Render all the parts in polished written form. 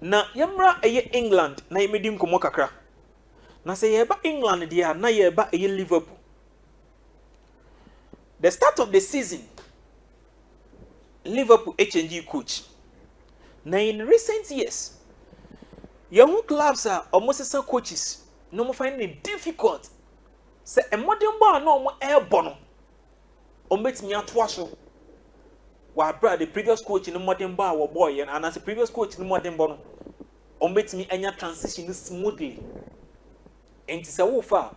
Na yemra eye England na yemedi nkomo kakra. Na se yeba England dia na yeba eye Liverpool. The start of the season, Liverpool HNG coach. Now in recent years, young clubs are almost as coaches. No more finding it difficult. Say a modern bar no more air bono. Omit me at washo. While the previous coach in the modern bar were boy and as the previous coach in the modern bono. Omit me any transition smoothly. And it's a woofer.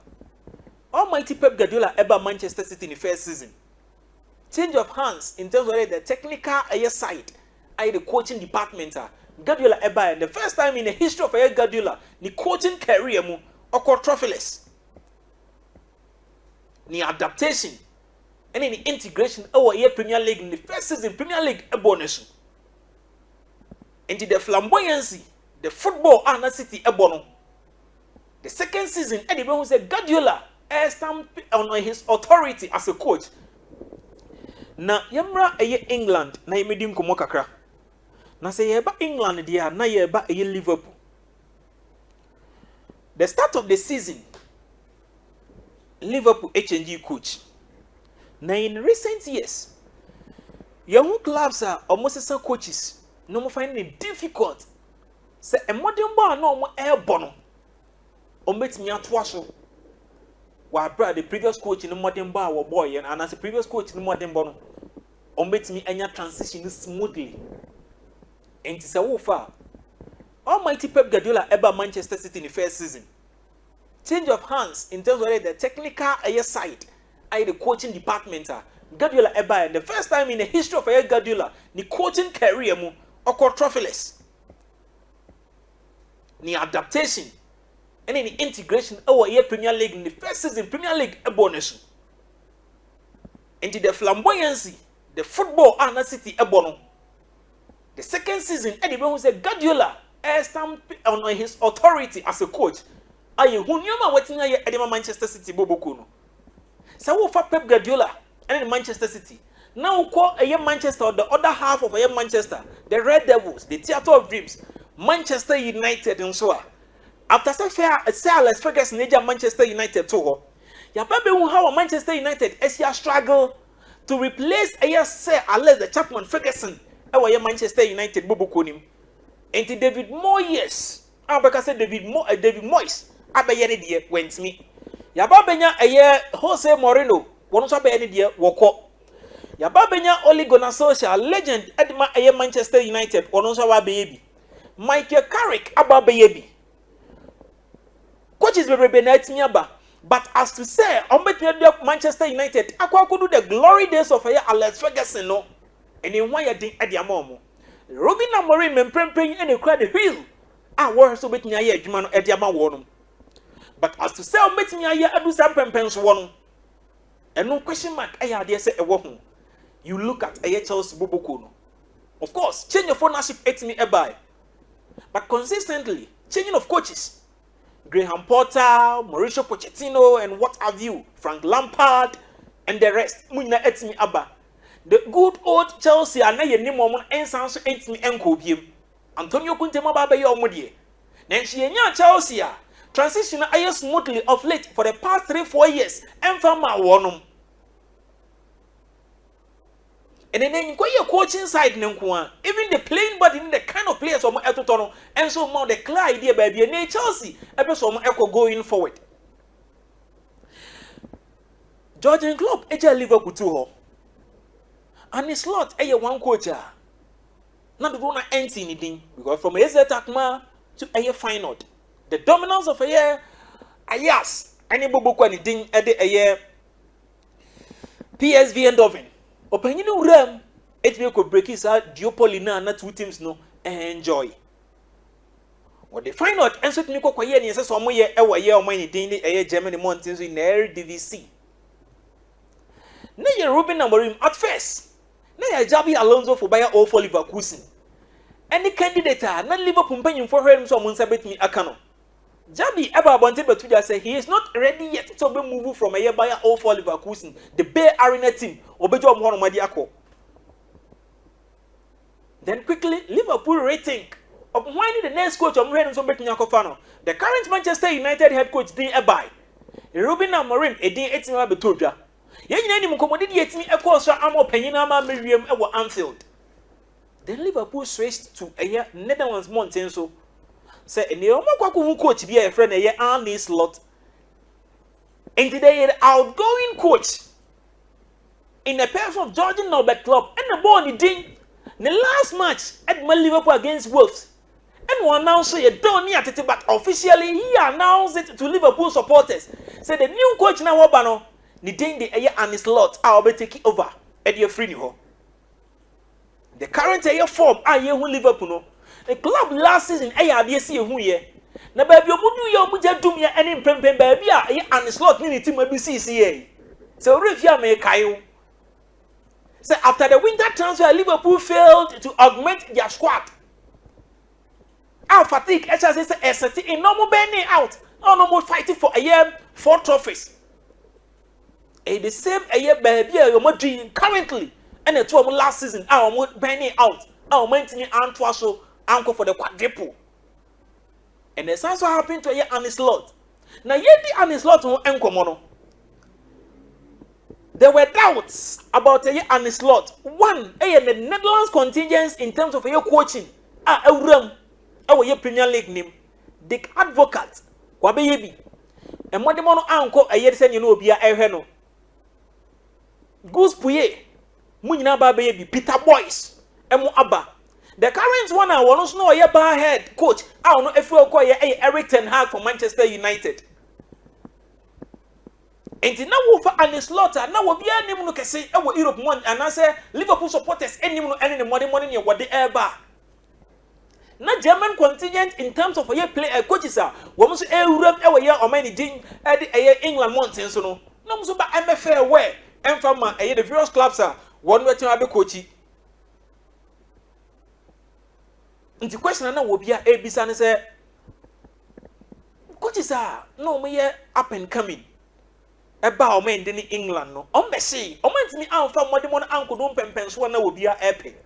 Almighty Pep Guardiola ever Manchester City in the first season. Change of hands in terms of the technical side, the coaching department. Guardiola ever the first time in the history of Guardiola, the coaching career mu oko trophyless. The adaptation and the integration our Premier League in the first season Premier League a bonus. Into the flamboyancy, the football and City a bono. The second season, Eddie Brown said Guardiola stamp on his authority as a coach. Na yemra eye England na yemedi nkomo kakra. Na se yeba England dia na yeba eye Liverpool. The start of the season, Liverpool HNG coach. Now in recent years, young clubs are almost as coaches. No more finding it difficult. Say a modern bar no more air bono. Omit me at washo. While the previous coach in the modern bar were boy and as the previous coach in the modern bono. Omit me any transition smoothly. And it's a woofer. Almighty Pep Guardiola ever Manchester City in the first season. Change of hands in terms of the technical side, the coaching department. Guardiola ever the first time in the history of Guardiola, the coaching career mu oko trophyless. The adaptation and the integration our Premier League in the first season Premier League a bonus. Into the flamboyancy, the football and City a bono. The second season, Eddie Brown said Guardiola stamp on his authority as a coach. Aye, who knew my waiting at Manchester City Bobokuno. So for Pep Guardiola and Manchester City. Now call a Manchester, the other half of a Manchester, the Red Devils, the Theatre of Dreams, Manchester United and so on. After such a Alex Ferguson, Manchester United too. Ya baby who how Manchester United as you struggle to replace Alex the Chapman Ferguson. Our Manchester United Bobokunim. And David Moyes. Abeka said David Moyes. Abayani dear went me. Yababenya Jose Mourinho. One of any dear woko. Yababenya Ole Gunnar Solskjaer legend Edma Manchester United. One of baby. Michael Carrick baby. Coaches will be niaba. But as to say, Manchester United, I could do the glory days of Alex Ferguson no. And in why you did at your mom. Robin Amorim and Premping and a credit wheel. I was so bit near Juman at Yama. But as to sell met me, I do some pens one. And no question mark, I dare say a woman. You look at a Chelsea Bobokuno. Of course, change of ownership ate me a buy. But consistently, changing of coaches. Graham Potter, Mauricio Pochettino, and what have you, Frank Lampard, and the rest. Muna ate me abba. The good old Chelsea are now your name moment and sounds ain't me uncle him. Antonio Kuntema Baba Yomudi. Then she and Chelsea transition smoothly of late for the past 3-4 years and from my one. And then you go your coaching side, even the playing body, the kind of players from Etotono, and so more the clear idea by being Chelsea, episode echo going forward. Georgian Club, Liverpool too. And it's not a one coach. Not the one empty anything because from a Takma to a final. The dominance of a year, yes, any book anything at a year. PSV and Dovin. Opinion Ram, it could break his out, Duopolina, not two teams no enjoy. What they find out, and certainly Koyen is a summer year, a year or many daily a Germany mountains in Air DVC. Nay, Ruben Amorim at first. Nay, Jabi Alonso for Bayer or for Leverkusen. Any candidate are not Liverpool paying for him, so Munsabet me Akano. Jabi ever wanted but to say he is not ready yet to be moved from a year Bayer or for Leverkusen, the Bay Arena team, or Bejo Monomadiako. Then quickly, Liverpool rating of why the next coach of Mwen so betting Yakofano. The current Manchester United head coach didn't abide. Ruben Amorim, a day 18 hour betoja. Yen any commodity yet me a course I'm opening Ama Miriam at Anfield. Then Liverpool switched to a year Netherlands Mountain so. Say a Neomako coach be a friend a year Arne Slot. And today, the outgoing coach in the person of Georgian Norbert Club and the ball ding the last match at Liverpool against Wolves. And one now say a don't near it, but officially he announced it to Liverpool supporters. Say the new coach now Obano, the ding the air and his lot, I'll be taking over at your free new. The current year form are you Liverpool. The club last season ARDC who ye. Na baby omudu ya omuja dum ya ene mpempe baby a and slot ni team abi CCA. So refia me kayo. So after the winter transfer Liverpool failed to augment their squad. Our fatigue HSS in normal burning out. No more fighting for a year 4 trophies. The same a year baby you doing currently and the 2 last season our burning out. Our maintaining Antwaso anchor for the quadruple. And the same happened to a year and his lot. Now, yet the and his lot won't encomono. There were doubts about a year and his lot. One, the Netherlands contingents in terms of your coaching. Our year Premier League name. Dick Advocate. Wabeyebi. And what the mono anko a year sen you know be a heno. Goose Puye. Munina baby Peter Boyce. Emu Abba. The current one I want to know a bar head coach. I don't know if we'll call Eric Ten Hag for Manchester United. And now for an slaughter, now we'll be a name to say our Europe one and I say Liverpool supporters any money what the air bar. Not German contingent in terms of a year play coaches are women say Europe our year or many ding at the England mountains so no so but I'm a fair way and from the various clubs are one way to have a coachy. The question now will be a Bisan say, coaches are no me up and coming. About men in England no. On the sea, on me out from what the one uncle don't pens one will be a epic.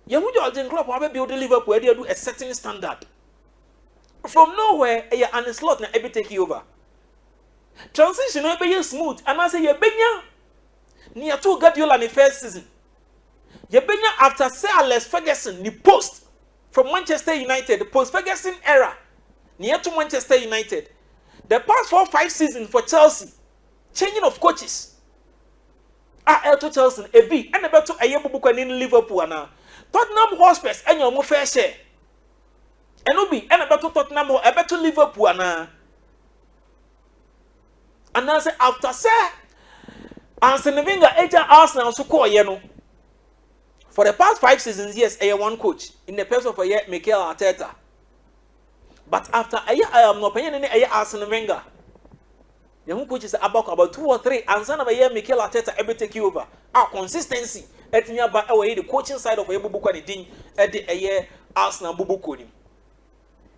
You Georgian club have built Liverpool where they do a certain standard. From nowhere, a and slot na every take you over. Transition will be smooth, and I say you benya near 2 Guardiola in the first season. Yebenya after Sir Alex Ferguson, the post from Manchester United, the post-Ferguson era, near to Manchester United. The past 4-5 seasons for Chelsea, changing of coaches. To Chelsea, a B, and about to a year in Liverpool now. Tottenham Hotspur, and your more fair share. And Ubi, and about to Tottenham, about to Liverpool now. And now say after Sir Arsene Wenger, agent Arsenal, so call you. For the past 5 seasons, yes, a one coach in the person of a year, Mikel Arteta. But after a year, I am not paying any Arsene Wenger. Young coaches are about 2 or 3, and son of a year, Mikel Arteta ever take you over. Our consistency at nearby away the coaching side of a Bubukwani Ding at the year Arsenal Bubukuni.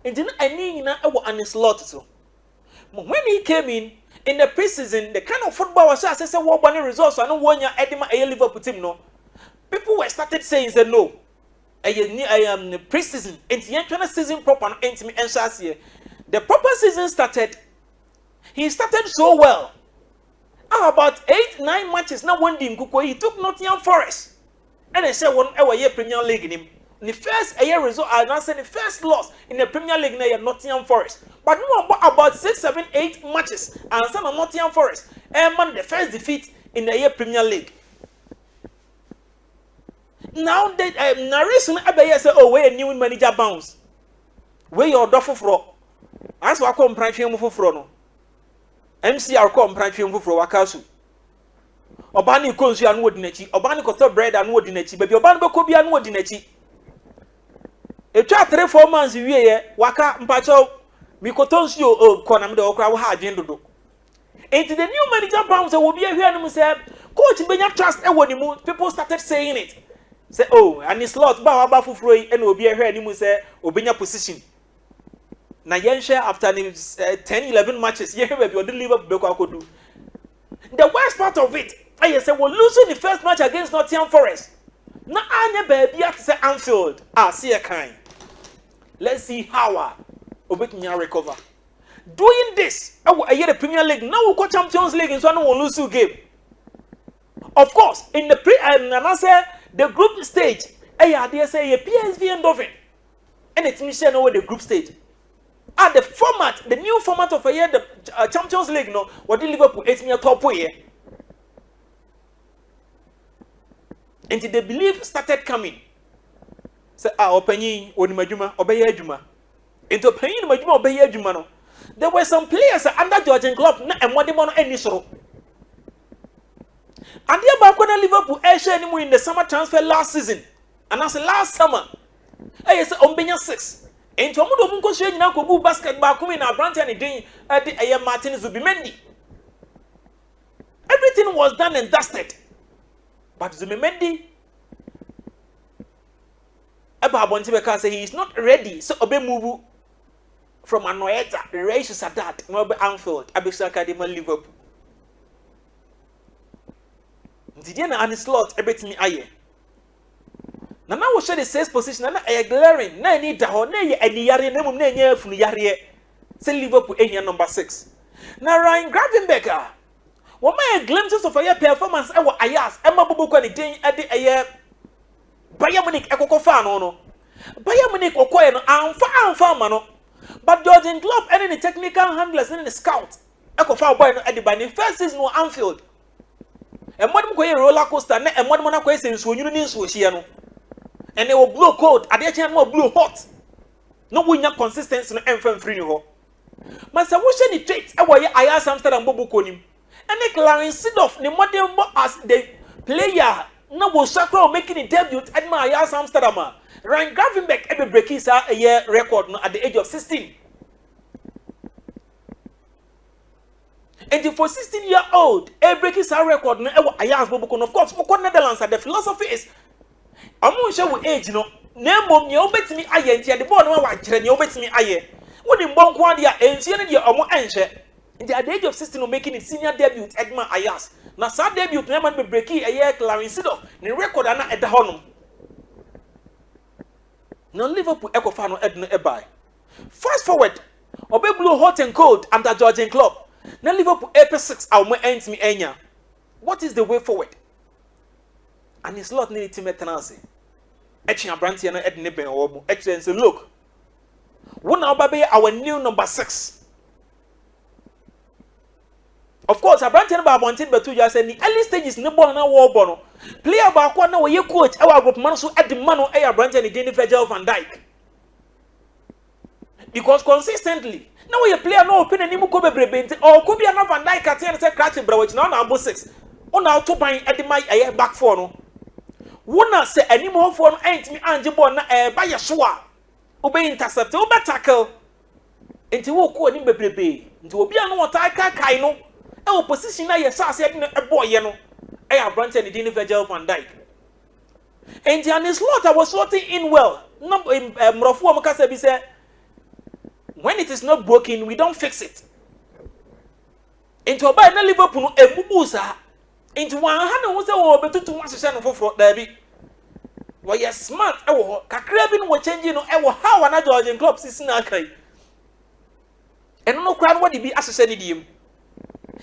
And then I need an slot so. When he came in the preseason, the kind of football was just as a war bunny results, and no 1 year Edema a Liverpool team no. People were started saying that no, I am the preseason, and the entire season proper and me and year. The proper season started. He started so well. About 8-9 matches now one team he took Nottingham Forest, and I said 1 hour year Premier League in him. The first year result, I now said the first loss in the Premier League in Nottingham Forest. But no about 6, 7, 8 matches, and some of Nottingham Forest, and man the first defeat in the year Premier League. Now that narration about say, oh, where a new manager bounce, where your duffel fro, as I come prime film for fro no. MCR come prime film for Wakasu. Obani konsu anu odinechi, obani koto bread anu odinechi, baby obani beko bi anu odinechi. E twa 3-4 months wie ye, waka mpacho mi koto nsu o kona me de okra wo ha adwen dodo. Enti the new manager bounce will be here and say, coach benya trust e woni mu, people started saying it. Say, oh, and it's lot, ba fufroi, and will be here, and you say, Obenya position. Na yen share after 10-11 matches, yeah, we will deliver Beko do. The worst part of it, I say, we're losing the first match against Nottingham Forest. na anya baby at say Anfield see a kind. Let's see how obetumi recover. Doing this, I hear the Premier League now we go Champions League in so no lose game. Of course, in the the group stage, they say a PSV and Dolphin. And it's mission over the group stage. At the format, the new format of a year, the Champions League, no, what did Liverpool 8 million top year. And the belief started coming. Say, Openyi, Onimajuma, Obey Juma. Into paying Majuma, Obey Juma. There were some players under Julián Álvarez and what they want any so. And the back when Liverpool anymore in the summer transfer last season. And as last summer, I said, Ombenya 6. And to Amudo Munko Shane now go basketball coming in our branch and again at the Ayer Martin Zubimendi. Everything was done and dusted. But Zubimendi, Abba say he is not ready. So Obe Mubu from Anoeta, Reish Sadat, Nobe Anfield, Abisha Academy, Liverpool. Didiana and his slot, everything aye. Now we share the sixth position, and I glaring, na ni daho, na ye any yari, na mum na ye funu yari. Say Liverpool area number 6. Now Ryan Gravenberger, what my glimpses of a year performance, I was ayas, Emma Bubu can attain at the air. Bayern Munich ekoko fan no. Bayern Munich okoye no amfa mano. But Julián Álvarez and the technical handlers and the scout ekofa boy no at the first season no Anfield. And what we roller coaster, and what one questions when you need to and they will blow cold, and they can more blow hot. No win your consistency no FM free no. Master, what should the traits? I asked Amsterdam Bobo Konim. And they Clarence Sidoff, the modern as the player, no was sacro making a debut at my Ayas Amsterdam. Ryan Gravenberg every break is a year record at the age of 16. And for 16-year-old, a break is a record. Of course, for Netherlands, the philosophy is I'm not sure with age, no. Name mom, you bet me I ain't the born one, you bet me I. When in Bonquandia, and senior year or more ancient. In the age of 16, making its senior debut, Edmund Ayas. Now, sad debut, never be breaking a year, Clarence Sidoff, the record at the Honum. No Liverpool Echo fan Edna Ebai. Fast forward, Obe blew hot and cold under Julián Álvarez. Now Liverpool AP6 our more ends me enya. What is the way forward? And his lot needed to maintenance. Etching a branch and Edna Ben or excellence. Look, one now baby our new number 6. Of course, a branch and about wanted but 2 years and the early stages no born na war bono. Player about one now you coach our group man so at the man of air branch and the Danny Virgil van Dijk. Because consistently, now you player no open any Mukobe Brebente or could be another Van Dijk at the end of catching bro, which now number 6. On now to buy at the my air back for no. Wona say any more for ain't me Anjibon by your shua. Obey intercept, obey tackle. Into walk on him baby. Into be no attacker kaino. Our position na yesa said a boy yeno. Air branch and the Danny Virgil van Dijk. And the slot was slotting in well. Number in Mrofu Makasabi said. When it is not broken, we don't fix it. Into a buy Liverpool a bubusa. Into 100 was a better to much for derby. Why you smart? Kakrabin were changing how another Julián Álvarez is in and no crowd what he be associated him.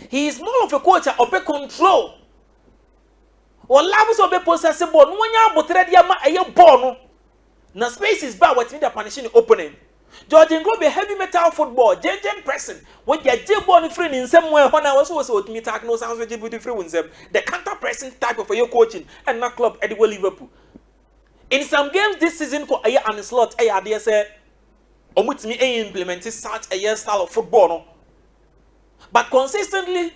He is more of a coach of a control. Or labs of a possessive ball, no one but a ball. Now space is bad what me the punishing the opponent. Julián Álvarez be heavy metal football, gen pressing. When you are born free in somewhere, when I was also with me, talk no sounds with you free with them. The counter pressing type of your coaching and not club at the Liverpool. In some games this season for a year and slot, a idea say, omit me implemented such a year style of football. No? But consistently,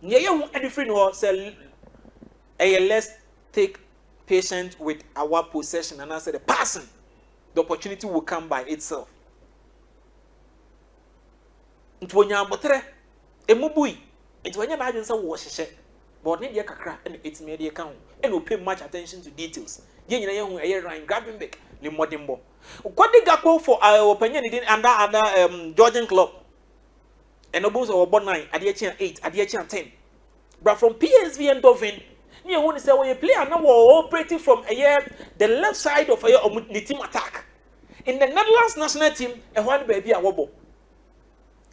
you any free no say, let's take patience with our possession and answer the passing. The opportunity will come by itself. Ntwonya botre emubui ntwonya na adwensa wo hyehyɛ but ne de kakra and it's me de ka ho and we pay much attention to details ye nyina ye hu eye Ryan Gravenberg le modern ball kwadi gakpo for opinion din under Julián Álvarez and obos or 9 ade 8 ade 10 but from PSV and Dolphin Ni ehun say we player na wo operating from the left side of the team attack. In the Netherlands national team, ehwan baby a wobo.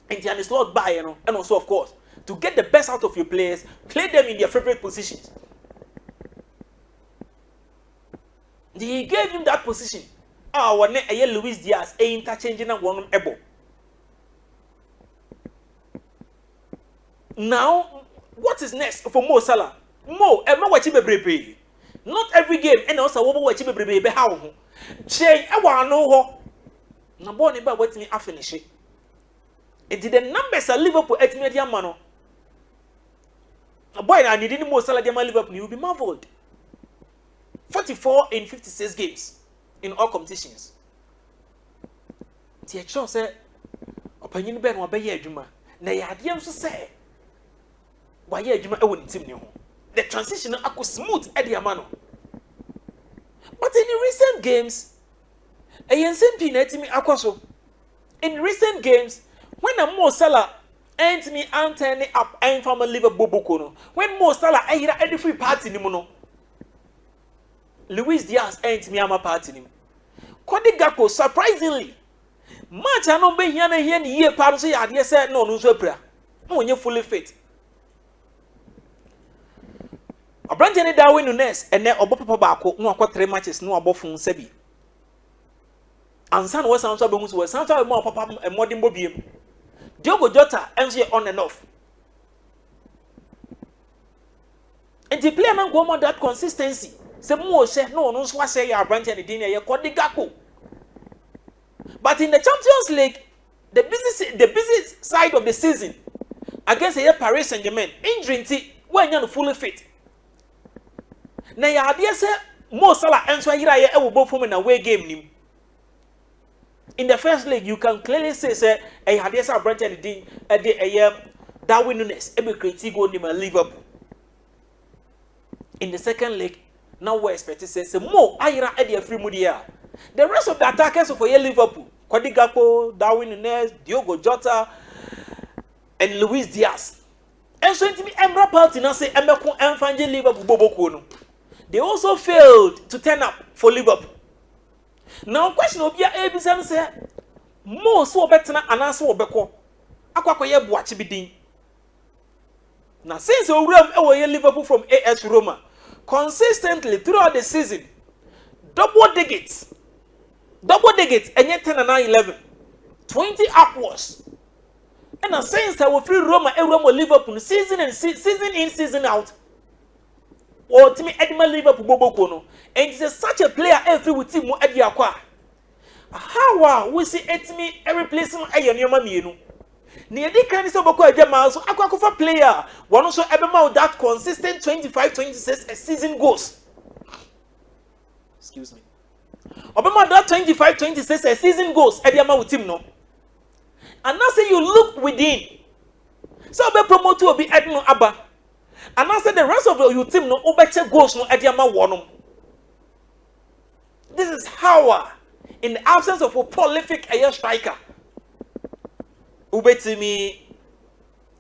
And the slot by, and also of course, to get the best out of your players, play them in their favorite positions. He gave him that position. When Luis Diaz interchanging and one able. Now, what is next for Mo Salah? Mo, not every game, and also what you be how. Jay, I want to know. No one about what me I finish it. And the numbers are Liverpool at media mano. A boy, I need Mo Salah Liverpool, you will be marveled. 44 in 56 games in all competitions. The actual said, opinion Ben will be a juma. Nay, I didn't say. Why, yeah, Juma, I wouldn't team you. The transition I smooth at the amano. But in recent games, a Yensen Pineti me Aquaso. In recent games, when a Mo Salah ain't me antenna up and from a Liverpool Bokono, when Mo Salah ain't any free party in Mono. Luis Diaz ain't me ama party him. Kodi Gakpo surprisingly, much I know be here and here part say I said no so prayer. No you fully fit. A branch any Darwin Nunes and then Obo Papa Bako no akwa 3 matches no abo fun sebi. Ansan was sound so be was sound more papa and modern bobiem. Diogo Jota MC on and off. And the player man go more that consistency. Say more say no so say ya branch and the ya Kodi Gakpo. But in the Champions League, the busy side of the season against Paris Saint-Germain, injury when you're fully fit. Now ya idea say Mo Salah answer here e will both from an away game nim. In the first leg, you can clearly say a idea say branch and the Darwin Nunes e be create go nim Liverpool. In the second leg, now we expect to say Mo ayira e dey free mudia. The rest of the attackers for Liverpool, Kodi Gakpo, Darwin Nunes, Diogo Jota, and Luis Diaz. And so to me, Emra Party now say Emeko Enfanje Liverpool Boboko no. They also failed to turn up for Liverpool. Now question obi a ebisa say Mo so obetena anase obeko. Akwakoye boache bidin. Now since Owuram e Liverpool from AS Roma consistently throughout the season, double digits, and yet 10 and 11, 20 upwards. And now since I will free Roma, Liverpool season in, season out. Or to me, Edmund Liverpool Bobokono. And it's such a player every with him at the aqua. How we see me every place in Ayonoma Mino. Near the kind of Boko Jamal, so Aquacofa player, one also ever that consistent 25-26 a season goes. Excuse me. Obama that 25-26 a season goes at the amount with him no. And now say you look within. So be promoted to be Edmund Abba. And now say the rest of your team no obeche goals no at the amount one. This is how in the absence of a prolific air striker. Ubetimi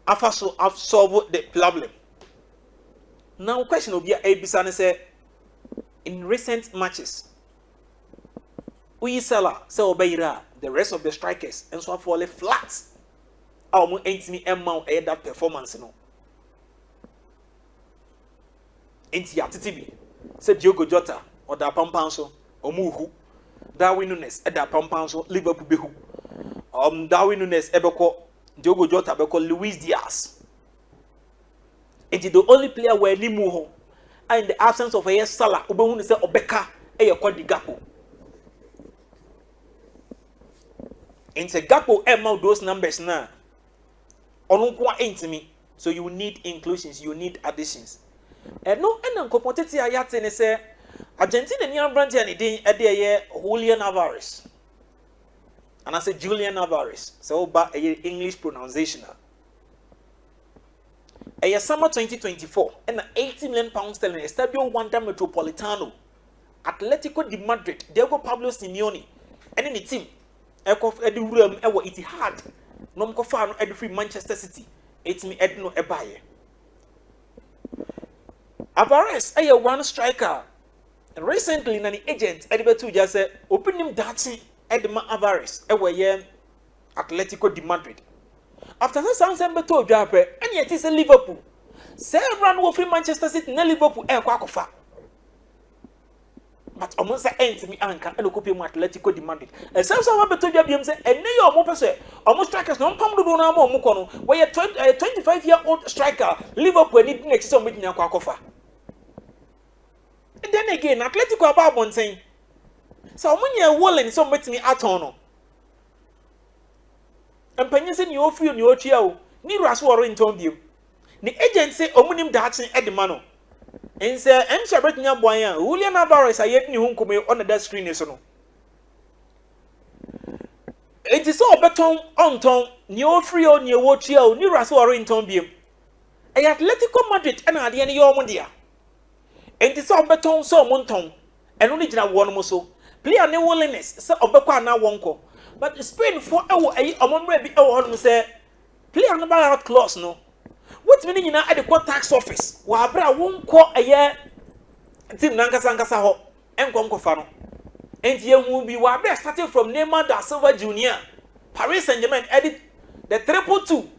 afaso have solved the problem. Now question will be a say in recent matches. Salah, so Obeira, the rest of the strikers, and so fall flat. Almost ain't me that performance no. Ain't ya titibi. Said Diogo Jota or da Pampanso or Muhu. Darwin Nunes at da Pampanso, Liverpool Behu. Darwin Nunes ebeko Diogo Jota beko Luis Diaz. It is the only player where ni Muhu. And in the absence of a Salah, Ubehun say Obeka e Kodi Gakpo. And say Gakpo amount those numbers now. Onunkwa ain't me. So you need inclusions, you need additions. And no, and compoteti ayate ne say Argentina ni branch and idin Julián Álvarez. And I say Julián Álvarez. So ba English pronunciation. A summer 2024 and 80 million pounds sterling Estadio Wanda Metropolitano Atletico de Madrid Diego Pablo Simeone and any team Ekof Eddie William Ewo Etihad Nom Kofano Eddie Free Manchester City. It's me Edno Ebaye. Alvarez one striker. Recently na the agent Edibetu just said open him dancing Edma Alvarez Atletico de Madrid. After that sounds beto Jape and yet is a Liverpool. Say run wo free Manchester City na Liverpool kwakofa. But almost ends me anka and copy Atletico de Madrid. And some beto Jabium say and no more person almost strikers no pam do na mo mukono where a 25-year-old striker Liverpool need next some with kwakofa. And then again, Atletico about one saying, so when you're willing, so met me at on. And Penyasin, you offer your child, near us war in Tombio. The agent say, Omunim dancing at the mano. And say, I'm Sabratina Boyan, Julián Álvarez, I yet knew whom come on that screen is no. It is all beton on tongue, near free on your watch, near us war in Tombio. A Atletico Madrid and at the end of your mondia. And it's all beton so monton, and only jina one moso. Play a new willingness, so obekwa na wonko. But Spain for a moment be on say, play an about clause no. What meaning you at the court tax office? Wabra won't call a year Tim Nankasangasa ho, and Conco Fano. And you will be Wabra starting from Neymar da Silva Jr. Paris Saint-Germain edit the 222,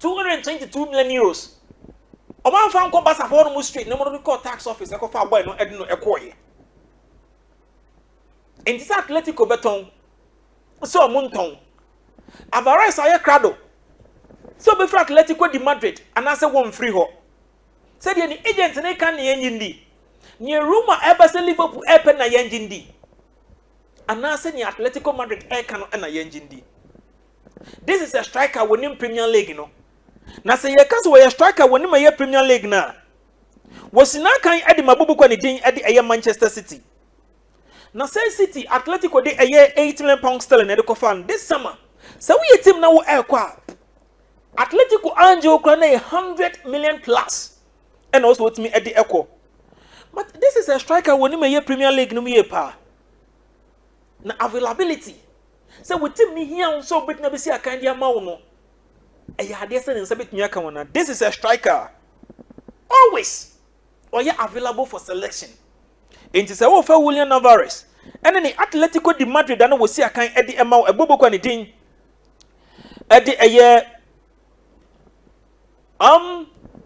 222 million euros. Oman fan ko basa for no street no mo call tax office e ko fa boy no ed no ekoye enti sa Atletico beton so monton Alvarez aye crado so be for Atletico de Madrid and say one free ho say the agent na kan na yindi ni rumor e ba say Liverpool e pen na yindi and say ni Atletico Madrid e kan na yindi. This is a striker winning Premier League no. Na say ye kan so we striker woni ma ye Premier League na wosina kan edi mabubu kwa ni din edi eye Manchester City na say City Atletico de eye 8 million pounds sterling edi ko fan this summer so we team na wo kwa Atletico Angel kwa na 100 million plus and also with me edi echo but this is a striker woni ma ye Premier League no me pa na availability so we team ni here so bit na be see akan dia ma wo no. This is a striker. Always. Or you available for selection. It is a for Julián Álvarez. And then the Atletico de Madrid and we see a kind Eddie Emma a bobo quantity. Eddie a year.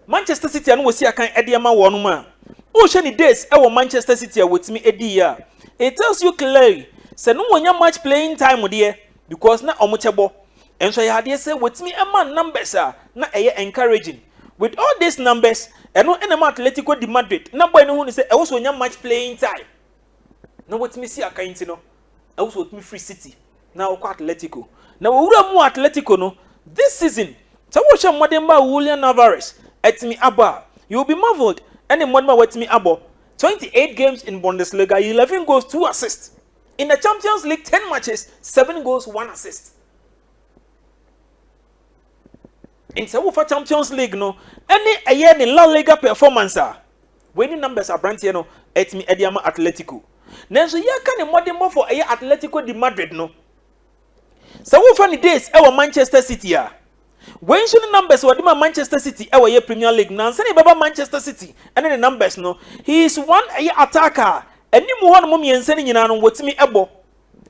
Manchester City and we see a kind Eddie Emma one man. Ocean days our Manchester City with me Eddie year. It tells you clearly. So no one much playing time with you because not omuchabo. And so I had say with me a man numbers are na encouraging. With all these numbers, and no enema Atletico de Madrid, no boy no one say I also want much playing time. Now what me see a kind no, I also with me Free City. Now Atletico. Now we are more Atletico no. This season, so watch a modern Julián Álvarez at me abba. You will be marveled. Any modern with me abba. 28 games in Bundesliga, 11 goals, 2 assists. In the Champions League, 10 matches, 7 goals, 1 assist. In the Champions League, no, any a year in La Liga performance, winning numbers are brand no, at me Ediama Atletico. Now, so you can modern more for a Atletico de Madrid, no. So, what funny days, our Manchester City are. When should the numbers were Manchester City, our year Premier League, now, send Baba Manchester City, and then the numbers, no. He is one a year attacker, and you one mommy and sending you on what's me ebo.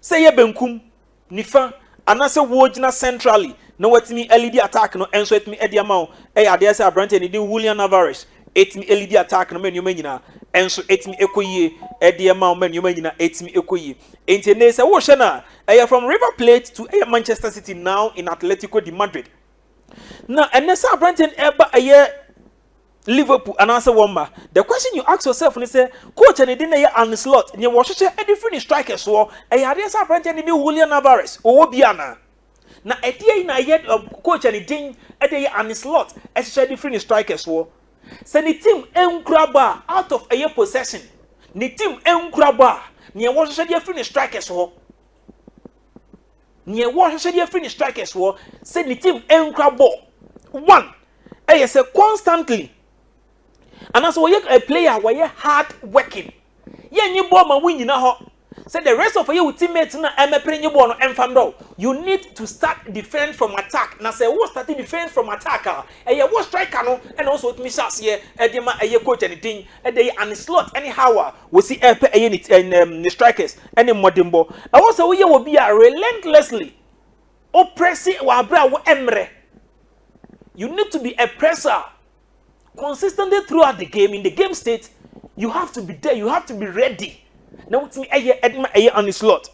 Say, Benkum, Nifa, and I say, Wojna centrally. No what me LED attack no and so it me Eddie amount I dare say Brent and Julián Álvarez it me LED attack no men you menina and so it me ekoye Eddie amount men you menina it me ekoye enti ne say wo hwe na I from River Plate to Manchester City now in Atletico de Madrid now and ne say Brent and eba aye Liverpool and answer one the question you ask yourself when you say coach and didn't hear an slot you wo hwe e different strikers so I dare say Brent and Julián Álvarez o biana na edie na yet coach and din edie an slot especially different strikers wo say the team enkraba out of a possession the team enkraba ne wo hwe different strikers wo ne wo hwe different strikers wo say the team enkraba one say constantly and as we a player where hard working ye nyi ball ma win nyina ho Say the rest of your teammates na emepere ball no emfam. You need to start defense from attack. Na say who starting defense from attack e wo striker no and also with Mishas here e dey ma coach anything e dey and slot anyhow we see e the strikers any modern ball. I also we will be relentlessly oppressing wa bra wo emre. You need to be a presser consistently throughout the game. In the game state, you have to be there, you have to be ready. Now with me on the slot.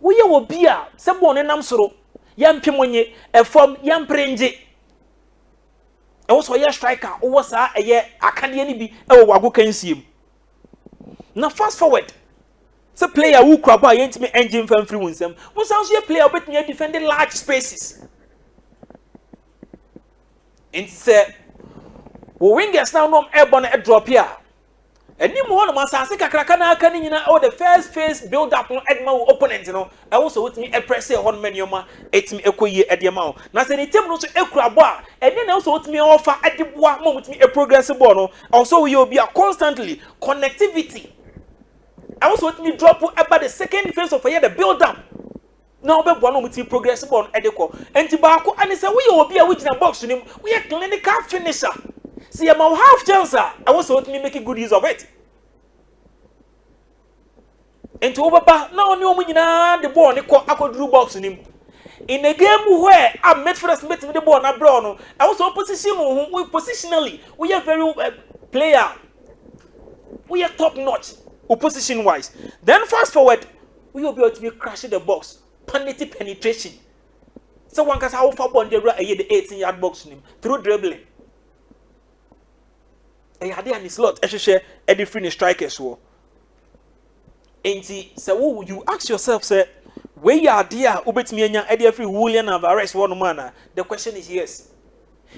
We will be a someone and I'm soro. Yam pimonye a form yam prenje. I was a striker, or was a year I can't be a wago can see him. Now fast forward. It's a player who crab by me engine from influence them. Was also a player but me defending large spaces. And say we wingers now no airborne a drop here. And you more man say kakrakana kan nyina all the first phase build up on Edma opponent no. I also with me a press here on many ma et me ekoye ediama. Na say the team no so ekura boa and then also with me offer ediboa mo with me a progressive ball no. Also we will be a constantly connectivity. I also with me drop about the second phase of the build up. Now be one with me progressive ball edeko. And tibako and say we will be a which na box to him. We are clinical finisher. See, I'm a half chance. I was with me making good use of it. And to overpass now, the ball, I could do box in him. In a game where I met first met with the ball, I brought I was opposition. We positionally, we are very player. We are top notch, opposition wise. Then fast forward, we will be able to be crashing the box, penetration. So one can how far on the 18-yard box in him through dribbling. And had any slot, share any free strikers war. And so you ask yourself, say, where you are there, ubet me and free Julián Álvarez one man. The question is yes.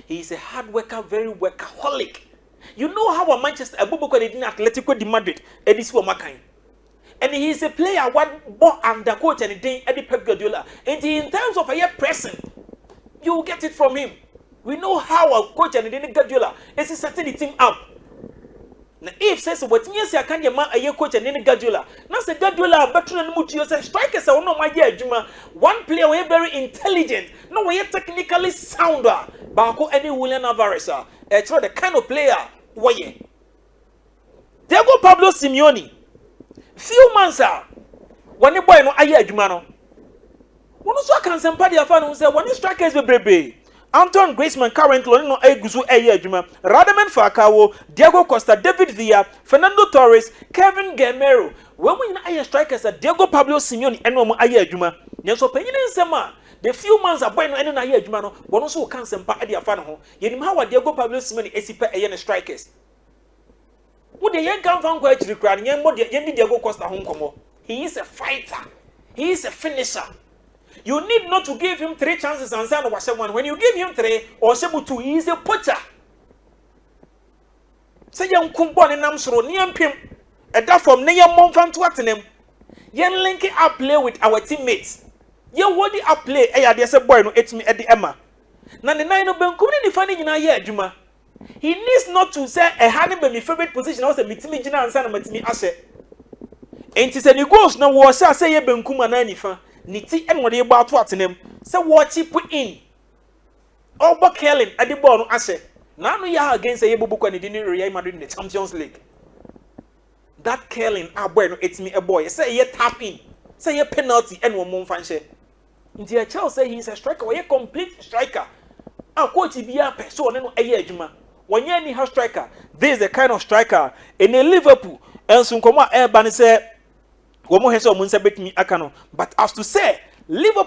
He is a hard worker, very workaholic. You know how a Manchester Abubuko did in Atletico de Madrid, Eddie Swamakai. And he is a player what bought under coach and Eddie Pep Guardiola. And in terms of a year present, you will get it from him. We know how a coach and Eddie Guardiola is setting the team up. Now, if says what years I can't a year coach and then Guardiola. Now say Guardiola better than Muti say strikers are no my year Juma. One player we very intelligent, no we technically sounder. Bako any Julián Álvarez the kind of player we Diego Pablo Simeone. Few months when the boy no aye Juma no. One so can somebody afan who say when strikers be brebe. Anton Griezmann currently no eguzu ejuma. Rosementv, Diego Costa, David Villa, Fernando Torres, Kevin Gamero. When we na strikers Diego Pablo Simeone eno mo ejuma. Nso panyin nsema the few months aboy no eno na ejuma no, wono so kan sempa ade afa no ho. Yenim how Diego Pablo Simeone esipa eye ne strikers. Wo de yen kan fan kwa achiri kra yen mo de yen Diego Costa ho nkomo. He is a fighter. He is a finisher. You need not to give him 3 chances and say one. When you give him 3 or 2, he is a poacher. Say young kumbon and Namsro, near him. A da from near Monfan to Attenem. Yen linking up play with our teammates. Yen what the up play, there's a boy no it's me at the Emma. Now the 9 of Ben couldn't define in a year, Juma. He needs not to say a honey my favorite position also meet me Jina and Sana me Ashe. And he said, you go now was say Ben Kuma Nanifa. Niti and what they about to him. So what he put in. Oh, but Kellen at the ball, I said. Now we are against a book when he didn't Real Madrid in the Champions League. That Kellen, bueno, it's me a boy. Say ye tap in. Say ye penalty and one more fancy. Inti a child say he's a striker or a complete striker. I'll quote be a person and a year. When you any house striker, this is the kind of striker in a Liverpool. And soon come out air banner say. But as to say, Liverpool